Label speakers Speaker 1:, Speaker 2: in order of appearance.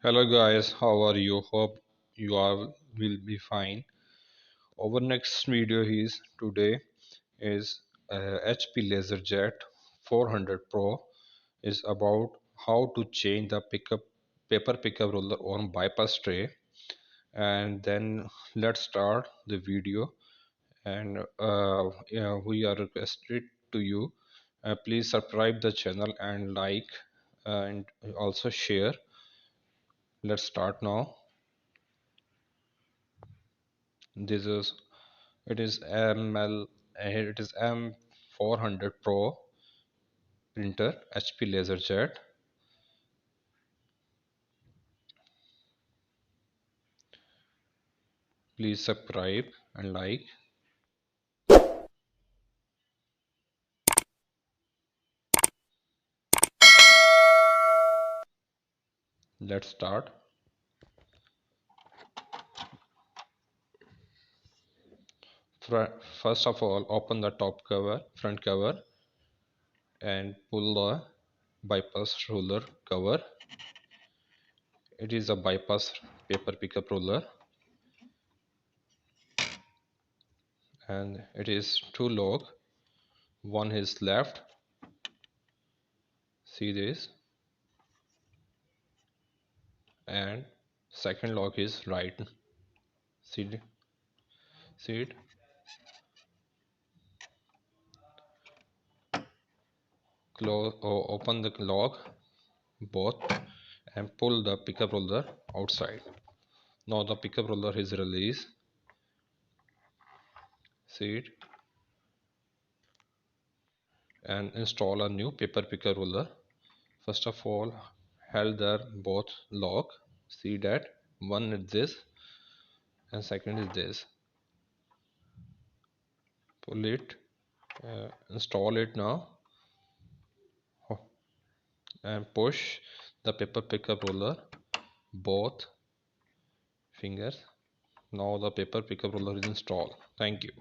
Speaker 1: Hello guys, how are you? Hope you all will be fine. Our next video is today is HP Laserjet 400 Pro is about how to change the pickup paper pickup roller on bypass tray. And then let's start the video. And yeah, we are requested to you. Please subscribe the channel and like and also share. Let's start now. This is It is M400 Pro printer HP Laserjet. Please subscribe and like. Let's start. First of all, open the front cover, and pull the bypass roller cover. It is a bypass paper pickup roller, and it is two lock. One is left. See this, and second lock is right. See, see it. Close or open the lock both and pull the pickup roller outside. Now the pickup roller is released. See it, and install a new paper pickup roller. First of all, hold the both lock. See that one is this and second is this. Pull it, install it now, and push the paper pickup roller both fingers. Now the paper pickup roller is installed. Thank you.